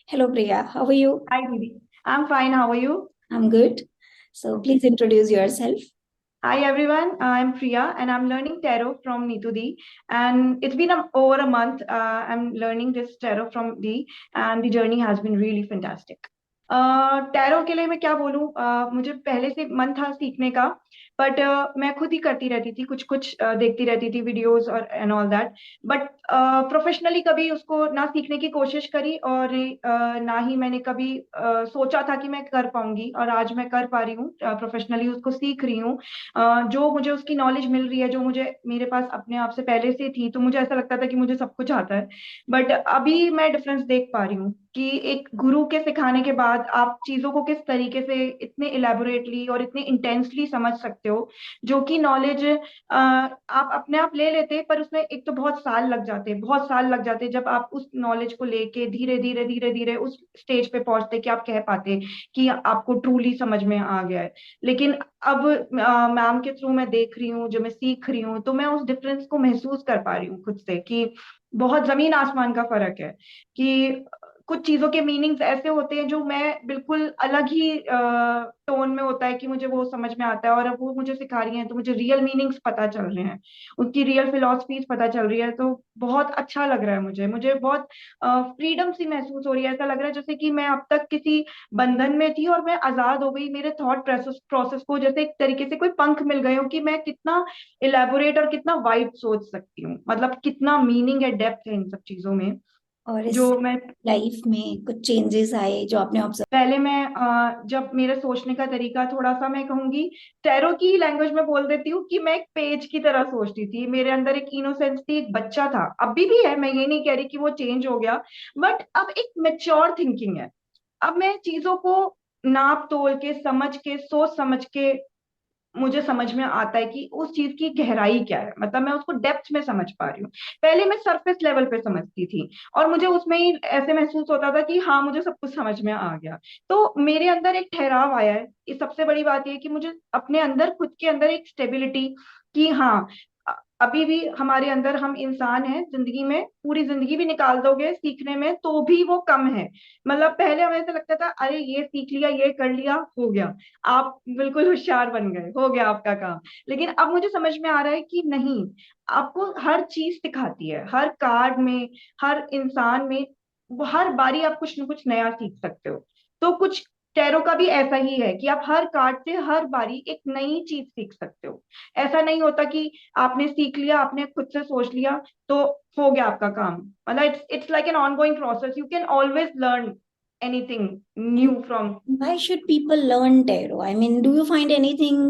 Hello, Priya. How are you? Hi, Didi. I'm fine. How are you? I'm good. So Okay. please introduce yourself. Hi, everyone. I'm Priya, and I'm learning tarot from Neetu Di. And it's been over a month. I'm learning this tarot from Di, and the journey has been really fantastic. Tarot के लिए मैं क्या बोलूं, मुझे पहले से मन था सीखने का, बट मैं खुद ही करती रहती थी, कुछ कुछ देखती रहती थी वीडियोस और and all that. But professionally कभी उसको ना सीखने की कोशिश करी, और ना ही मैंने कभी सोचा था कि मैं कर पाऊंगी, और आज मैं कर पा रही हूँ, प्रोफेशनली उसको सीख रही हूँ। जो मुझे उसकी नॉलेज मिल रही है, जो मुझे मेरे पास अपने आप से पहले से थी, तो मुझे ऐसा लगता था कि मुझे सब कुछ आता है। बट अभी मैं डिफरेंस देख पा रही हूँ कि एक गुरु के सिखाने के बाद आप चीजों को किस तरीके से इतने इलेबोरेटली और इतने इंटेंसली समझ सकते हो, जो कि नॉलेज आप अपने आप ले लेते, पर उसमें एक तो बहुत साल लग जाते, बहुत साल लग जाते जब आप उस नॉलेज को लेके धीरे धीरे धीरे धीरे उस स्टेज पे पहुंचते कि आप कह पाते कि आपको ट्रूली समझ में आ गया है। लेकिन अब मैम के थ्रू मैं देख रही हूँ, जो मैं सीख रही हूँ, तो मैं उस डिफरेंस को महसूस कर पा रही हूँ खुद से कि बहुत जमीन आसमान का फर्क है। कि कुछ चीजों के मीनिंग्स ऐसे होते हैं जो मैं बिल्कुल अलग ही टोन में होता है कि मुझे वो समझ में आता है, और अब वो मुझे सिखा रही हैं तो मुझे रियल मीनिंग्स पता चल रहे हैं, उनकी रियल फिलॉसफीज पता चल रही है। तो बहुत अच्छा लग रहा है, मुझे मुझे बहुत फ्रीडम सी महसूस हो रही है। ऐसा लग रहा है जैसे कि मैं अब तक किसी बंधन में थी और मैं आजाद हो गई, मेरे थॉट प्रोसेस प्रोसेस को जैसे एक तरीके से कोई पंख मिल गए हो कि मैं कितना इलेबोरेट और कितना वाइड सोच सकती हूँ, मतलब कितना मीनिंग है, डेप्थ है इन सब चीजों में, और इस जो मैं लाइफ में कुछ चेंजेस आए जो आपने ऑब्जर्व? पहले मैं जब मेरे सोचने का तरीका थोड़ा सा, मैं कहूंगी टैरो की लैंग्वेज में बोल देती हूँ कि मैं एक पेज की तरह सोचती थी, मेरे अंदर एक इनोसेंस थी, एक बच्चा था, अभी भी है, मैं ये नहीं कह रही कि वो चेंज हो गया, बट अब एक मेच्योर थिंकिंग है। अब मैं चीजों को नाप तोल के, समझ के, सोच समझ के, मुझे समझ में आता है कि उस चीज की गहराई क्या है, मतलब मैं उसको डेप्थ में समझ पा रही हूँ। पहले मैं सरफेस लेवल पे समझती थी, और मुझे उसमें ही ऐसे महसूस होता था कि हाँ, मुझे सब कुछ समझ में आ गया। तो मेरे अंदर एक ठहराव आया है। ये सबसे बड़ी बात यह है कि मुझे अपने अंदर, खुद के अंदर एक स्टेबिलिटी, कि हाँ, अभी भी हमारे अंदर, हम इंसान हैं, जिंदगी में पूरी जिंदगी भी निकाल दोगे सीखने में तो भी वो कम है। मतलब पहले हमें ऐसा लगता था, अरे ये सीख लिया, ये कर लिया, हो गया, आप बिल्कुल होशियार बन गए, हो गया आपका काम। लेकिन अब मुझे समझ में आ रहा है कि नहीं, आपको हर चीज सिखाती है, हर कार्ड में, हर इंसान में, हर बारी आप कुछ ना कुछ नया सीख सकते हो। तो कुछ टैरो का भी ऐसा ही है कि आप हर कार्ड से हर बारी एक नई चीज सीख सकते हो। ऐसा नहीं होता कि आपने सीख लिया, आपने खुद से सोच लिया तो हो गया आपका काम। मतलब it's like an on going process, you can always learn anything new And from. why should people learn tarot? I mean, do you find anything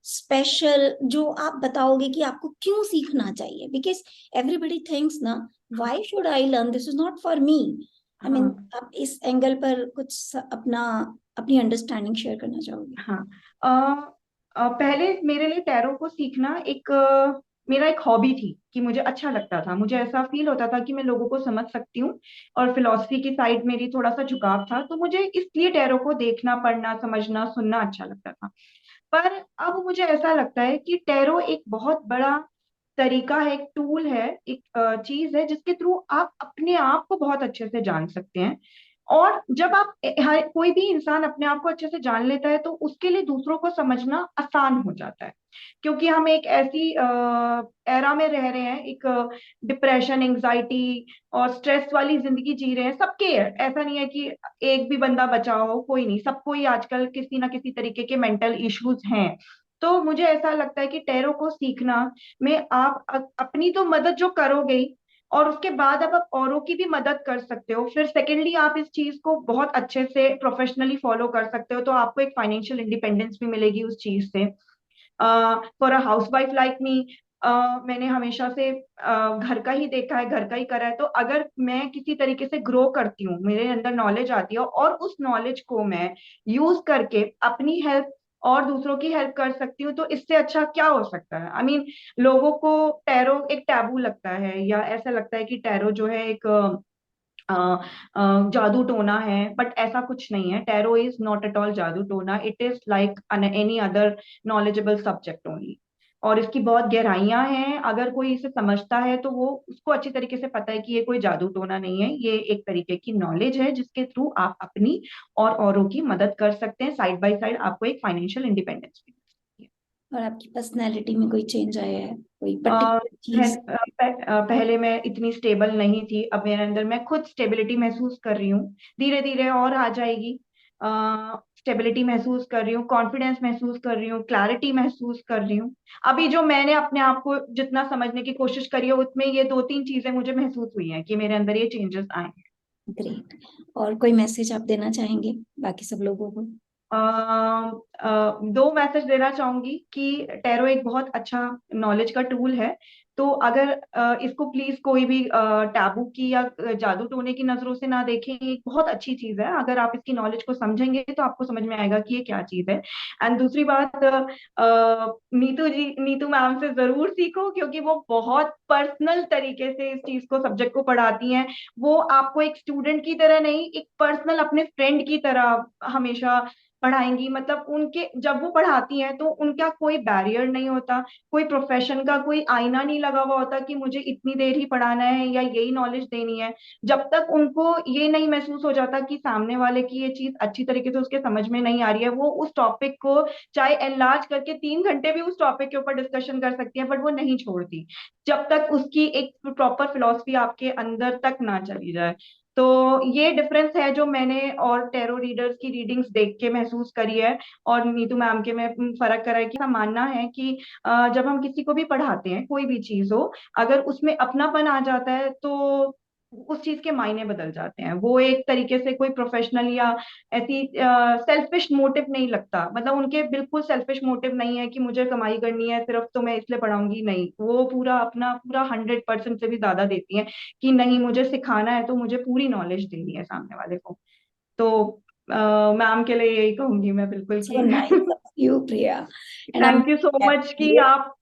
special जो आप बताओगे कि आपको क्यों सीखना चाहिए? Because everybody thinks ना, why should I learn? This is not for me. I mean, हाँ, आप इस एंगल पर कुछ अपना अपनी अंडरस्टैंडिंग शेयर करना चाहोगे? हाँ। पहले मेरे लिए टैरो को सीखना एक मेरा एक हॉबी थी, कि मुझे अच्छा लगता था, मुझे ऐसा फील होता था कि मैं लोगों को समझ सकती हूँ, और फिलॉसफी की साइड मेरी थोड़ा सा झुकाव था, तो मुझे इसलिए टैरो को देखना, पढ़ना, समझना, सुनना अच्छा लगता था। पर अब मुझे ऐसा लगता है कि टैरो एक बहुत बड़ा तरीका है, एक टूल है, एक चीज है जिसके थ्रू आप अपने आप को बहुत अच्छे से जान सकते हैं। और जब आप हर कोई भी इंसान अपने आप को अच्छे से जान लेता है, तो उसके लिए दूसरों को समझना आसान हो जाता है। क्योंकि हम एक ऐसी एरा में रह रहे हैं, एक डिप्रेशन, एंजाइटी और स्ट्रेस वाली जिंदगी जी रहे हैं, सबके है, ऐसा नहीं है कि एक भी बंदा बचा हो, कोई नहीं, सबको ही आजकल किसी ना किसी तरीके के मेंटल इश्यूज हैं। तो मुझे ऐसा लगता है कि टैरो को सीखना में आप अपनी तो मदद जो करोगे ही, और उसके बाद अब आप औरों की भी मदद कर सकते हो। फिर सेकेंडली, आप इस चीज को बहुत अच्छे से प्रोफेशनली फॉलो कर सकते हो, तो आपको एक फाइनेंशियल इंडिपेंडेंस भी मिलेगी उस चीज से। For a house wife like me, मैंने हमेशा से घर का ही देखा है, घर का ही करा है। तो अगर मैं किसी तरीके से ग्रो करती हूँ, मेरे अंदर नॉलेज आती है, और उस नॉलेज को मैं यूज करके अपनी हेल्प और दूसरों की हेल्प कर सकती हूँ, तो इससे अच्छा क्या हो सकता है? आई मीन, लोगों को टैरो एक टैबू लगता है, या ऐसा लगता है कि टैरो जो है एक जादू टोना है, बट ऐसा कुछ नहीं है। Tarot is not at all जादू टोना, it is like any other knowledgeable subject only. और इसकी बहुत गहराइयां हैं। अगर कोई इसे समझता है तो वो उसको अच्छी तरीके से पता है कि ये कोई जादू टोना नहीं है, ये एक तरीके की नॉलेज है जिसके थ्रू आप अपनी और औरों की मदद कर सकते हैं। साइड बाय साइड आपको एक फाइनेंशियल इंडिपेंडेंस भी मिल सकती है। और आपकी पर्सनैलिटी में कोई चेंज आया है, कोई अ, पर्टिकुलर चीज? पहले मैं इतनी स्टेबल नहीं थी, अब मेरे अंदर मैं खुद स्टेबिलिटी महसूस कर रही हूँ। धीरे धीरे और आ जाएगी। स्टेबिलिटी महसूस कर रही हूँ, कॉन्फिडेंस महसूस कर रही हूँ, क्लैरिटी महसूस कर रही हूँ। अभी जो मैंने अपने आप को जितना समझने की कोशिश करी है उसमें ये 2-3 चीजें मुझे महसूस हुई हैं कि मेरे अंदर ये चेंजेस आए हैं। ग्रेट। और कोई मैसेज आप देना चाहेंगे बाकी सब लोगों को? दो मैसेज देना चाहूंगी कि टैरो एक बहुत अच्छा नॉलेज का टूल है। तो अगर इसको प्लीज कोई भी टैबू की या जादू टोने की नजरों से ना देखें, ये एक बहुत अच्छी चीज है। अगर आप इसकी नॉलेज को समझेंगे तो आपको समझ में आएगा कि ये क्या चीज है। एंड दूसरी बात, नीतू मैम से जरूर सीखो, क्योंकि वो बहुत पर्सनल तरीके से इस चीज को, सब्जेक्ट को पढ़ाती हैं। वो आपको एक स्टूडेंट की तरह नहीं, एक पर्सनल अपने फ्रेंड की तरह हमेशा पढ़ाएंगी। मतलब उनके जब वो पढ़ाती हैं तो उनका कोई बैरियर नहीं होता, कोई प्रोफेशन का कोई आईना नहीं लगा हुआ होता कि मुझे इतनी देर ही पढ़ाना है या यही नॉलेज देनी है। जब तक उनको ये नहीं महसूस हो जाता कि सामने वाले की ये चीज अच्छी तरीके से उसके समझ में नहीं आ रही है, वो उस टॉपिक को चाहे एनलार्ज करके 3 घंटे भी उस टॉपिक के ऊपर डिस्कशन कर सकती है, बट वो नहीं छोड़ती जब तक उसकी एक प्रॉपर फिलॉसफी आपके अंदर तक ना चली जाए। तो ये डिफरेंस है जो मैंने और टैरो रीडर्स की रीडिंग्स देख के महसूस करी है, और नीतू मैम के में फर्क करा है कि ऐसा मानना है कि जब हम किसी को भी पढ़ाते हैं, कोई भी चीज हो, अगर उसमें अपनापन आ जाता है तो उस चीज के मायने बदल जाते हैं। वो एक तरीके से कोई प्रोफेशनल या ऐसी सेल्फिश मोटिव नहीं लगता। मतलब उनके बिल्कुल सेल्फिश मोटिव नहीं है कि मुझे कमाई करनी है सिर्फ तो मैं इसलिए पढ़ाऊंगी, नहीं, वो पूरा अपना पूरा 100% से भी ज्यादा देती है कि नहीं, मुझे सिखाना है तो मुझे पूरी नॉलेज देनी है सामने वाले को। तो मैम के लिए यही कहूंगी मैं बिल्कुल सो कि nice of you, Priya. And I am thank you so much कि हैप्पी। आप,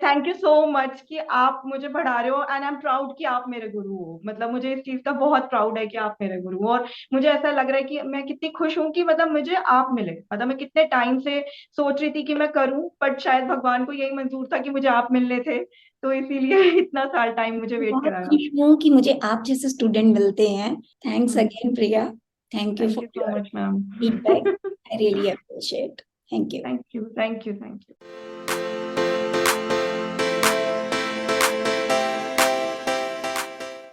थैंक यू सो मच कि आप मुझे पढ़ा रहे हो। एंड आई एम प्राउड कि आप मेरे गुरु हो। मतलब मुझे इस चीज का बहुत प्राउड है कि आप मेरे गुरु हो, और मुझे ऐसा लग रहा है कि मैं कितनी खुश हूँ कि मतलब मुझे आप मिले। मतलब मैं कितने टाइम से सोच रही थी कि मैं करूं, बट शायद भगवान को यही मंजूर था कि मुझे आप मिलने थे, तो इसीलिए इतना साल टाइम मुझे वेट बहुत कराया। खुश हूँ कि मुझे आप जैसे स्टूडेंट मिलते हैं। Thanks again, Priya. Thank you thank for you so your much ma'am. Feedback. I really appreciate. Thank you. Thank you, thank you, thank you.